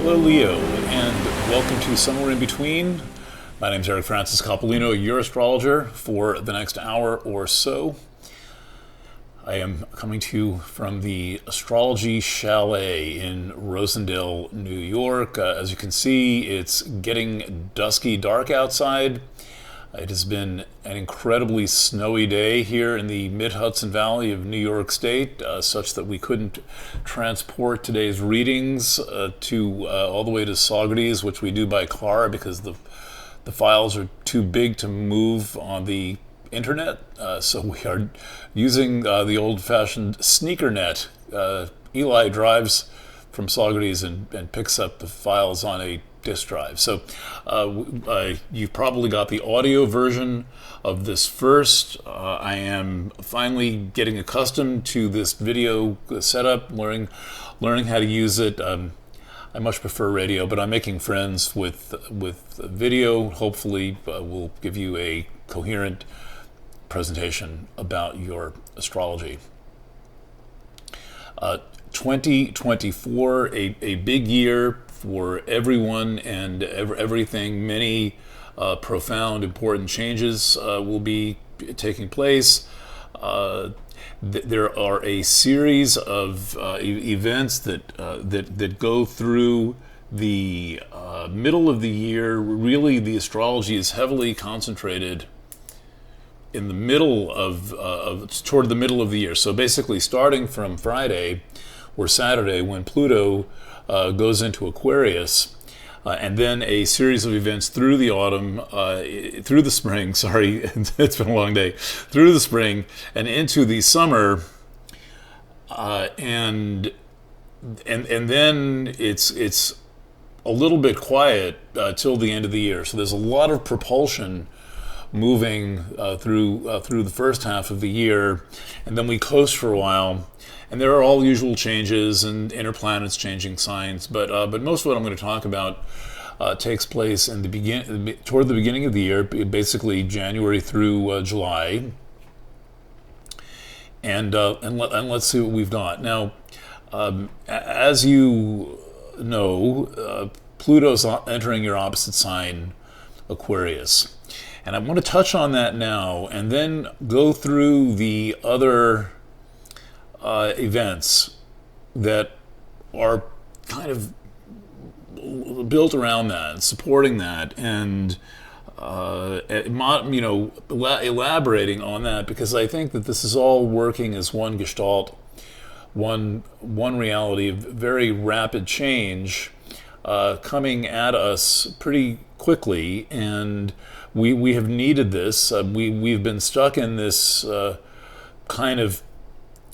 Hello, Leo, and welcome to Somewhere in Between. My name is Eric Francis Coppolino, your astrologer for the next hour or so. I am coming to you from the Astrology Chalet in Rosendale, New York. As you can see, it's getting dusky dark outside. It has been an incredibly snowy day here in the mid-Hudson Valley of New York State, such that we couldn't transport today's readings to all the way to Saugerties, which we do by car because the files are too big to move on the internet. So we are using the old-fashioned sneaker net. Eli drives from Saugerties and picks up the files on a disk drive. So you've probably got the audio version of this first. I am finally getting accustomed to this video setup, learning how to use it. I much prefer radio, but I'm making friends with video. Hopefully will give you a coherent presentation about your astrology. 2024, a big year for everyone and everything. Many profound, important changes will be taking place. There are a series of events that go through the middle of the year. Really, the astrology is heavily concentrated in the middle toward the middle of the year. So basically, starting from Friday or Saturday, when Pluto goes into Aquarius, and then a series of events through the autumn, through the spring, sorry, it's been a long day, through the spring and into the summer, and then it's a little bit quiet till the end of the year. So there's a lot of propulsion moving through the first half of the year, and then we coast for a while. And there are all the usual changes and inner planets changing signs, but most of what I'm going to talk about takes place in toward the beginning of the year, basically January through July. And let's see what we've got now. As you know, Pluto's entering your opposite sign, Aquarius, and I want to touch on that now, and then go through the other events that are kind of built around that, supporting that, and elaborating on that, because I think that this is all working as one gestalt, one reality of very rapid change coming at us pretty quickly, and we have needed this. We've been stuck in this kind of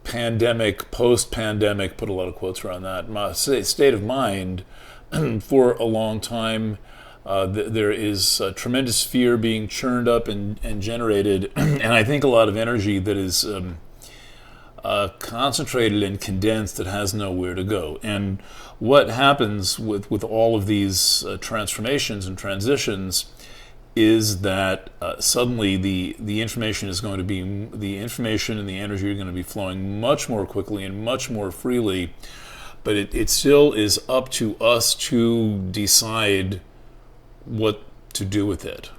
pandemic, post-pandemic, put a lot of quotes around that, state of mind for a long time. There is tremendous fear being churned up and generated, and I think a lot of energy that is concentrated and condensed that has nowhere to go. And what happens with all of these transformations and transitions is that suddenly the information and the energy are going to be flowing much more quickly and much more freely, but it still is up to us to decide what to do with it.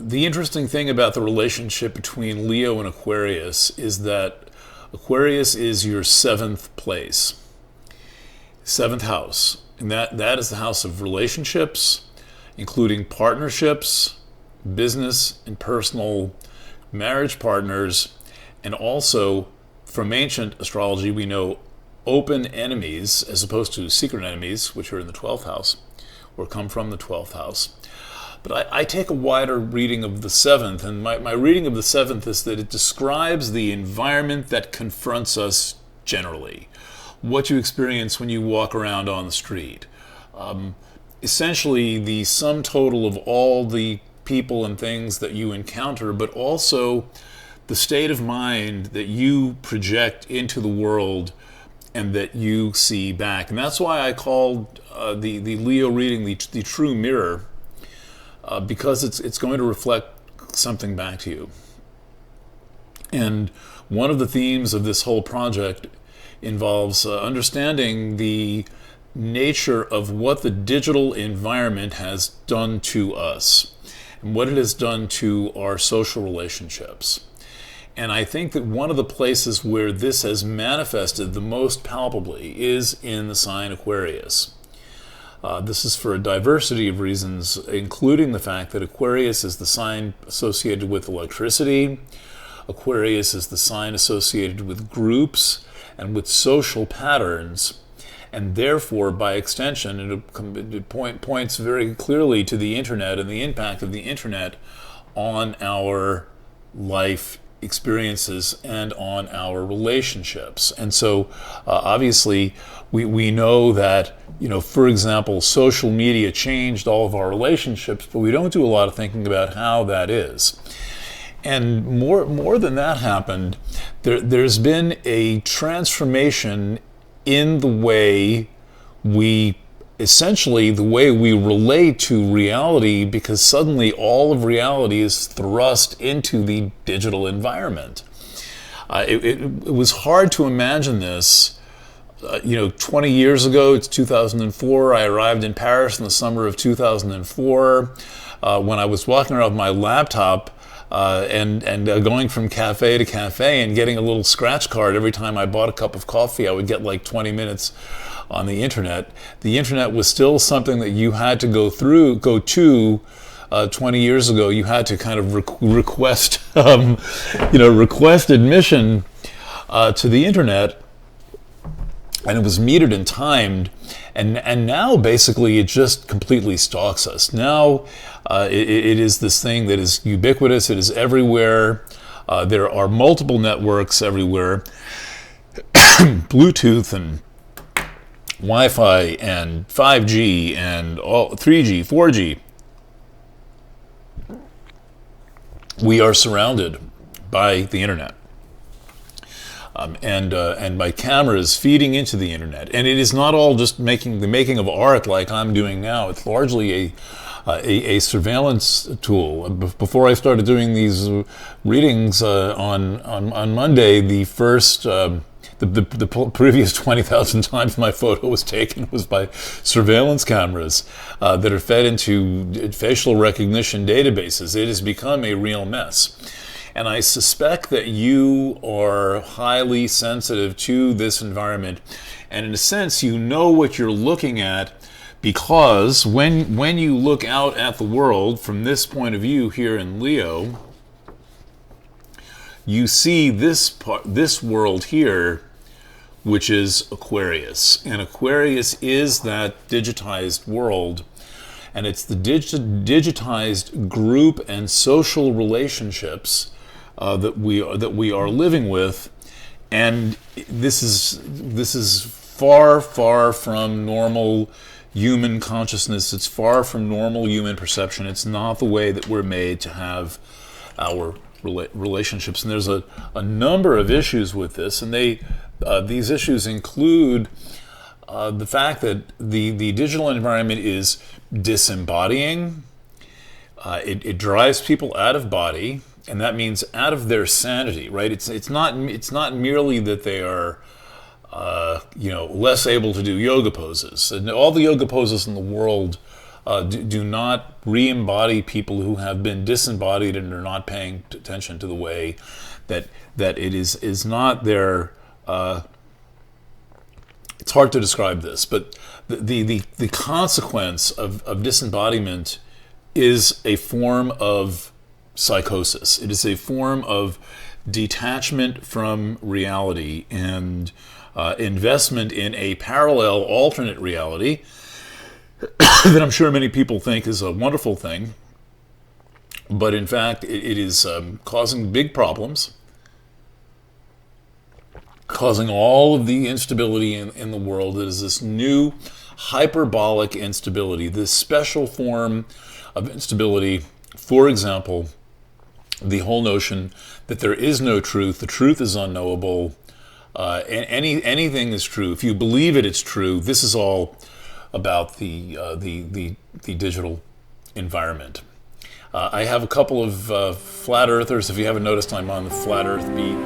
The interesting thing about the relationship between Leo and Aquarius is that Aquarius is your seventh place, seventh house. And that is the house of relationships, including partnerships, business and personal, marriage partners, and also from ancient astrology we know open enemies as opposed to secret enemies, which are in the 12th house or come from the 12th house. But I take a wider reading of the 7th, and my reading of the 7th is that it describes the environment that confronts us generally. What you experience when you walk around on the street. Essentially the sum total of all the people and things that you encounter, but also the state of mind that you project into the world and that you see back. And that's why I called the Leo reading the true mirror, because it's going to reflect something back to you. And one of the themes of this whole project involves understanding the nature of what the digital environment has done to us and what it has done to our social relationships. And I think that one of the places where this has manifested the most palpably is in the sign Aquarius. This is for a diversity of reasons, including the fact that Aquarius is the sign associated with electricity. Aquarius is the sign associated with groups and with social patterns. And therefore, by extension, it points very clearly to the internet and the impact of the internet on our life experiences and on our relationships. And so, obviously, we know that, for example, social media changed all of our relationships, but we don't do a lot of thinking about how that is. And more than that happened, there's been a transformation in the way we relate to reality, because suddenly all of reality is thrust into the digital environment. It was hard to imagine this. 20 years ago, it's 2004, I arrived in Paris in the summer of 2004. When I was walking around with my laptop, and going from cafe to cafe and getting a little scratch card every time I bought a cup of coffee, I would get like 20 minutes on the internet. The internet was still something that you had to go to 20 years ago. You had to kind of request admission to the internet, and it was metered and timed. And now basically it just completely stalks us. Now it is this thing that is ubiquitous. It is everywhere. There are multiple networks everywhere. Bluetooth and Wi-Fi and 5G and 3G, 4G. We are surrounded by the internet. And by cameras feeding into the internet. And it is not all just the making of art like I'm doing now. It's largely a surveillance tool. Before I started doing these readings on Monday, the previous 20,000 times my photo was taken was by surveillance cameras that are fed into facial recognition databases. It has become a real mess. And I suspect that you are highly sensitive to this environment. And in a sense, you know what you're looking at, because when you look out at the world from this point of view here in Leo, you see this world here, which is Aquarius. And Aquarius is that digitized world. And it's the digitized group and social relationships that we are living with, and this is far from normal human consciousness. It's far from normal human perception. It's not the way that we're made to have our relationships. And there's a number of issues with this, and these issues include the fact that the digital environment is disembodying. It drives people out of body. And that means out of their sanity, right? It's not merely that they are, less able to do yoga poses. And all the yoga poses in the world do not re-embody people who have been disembodied and are not paying attention to the way that it is not their. It's hard to describe this, but the consequence of disembodiment is a form of psychosis. It is a form of detachment from reality and investment in a parallel alternate reality that I'm sure many people think is a wonderful thing. But in fact, it is causing big problems, causing all of the instability in the world. It is this new hyperbolic instability, this special form of instability. For example, the whole notion that there is no truth, the truth is unknowable, anything is true. If you believe it, it's true. This is all about the digital environment. I have a couple of flat earthers. If you haven't noticed, I'm on the flat earth beat.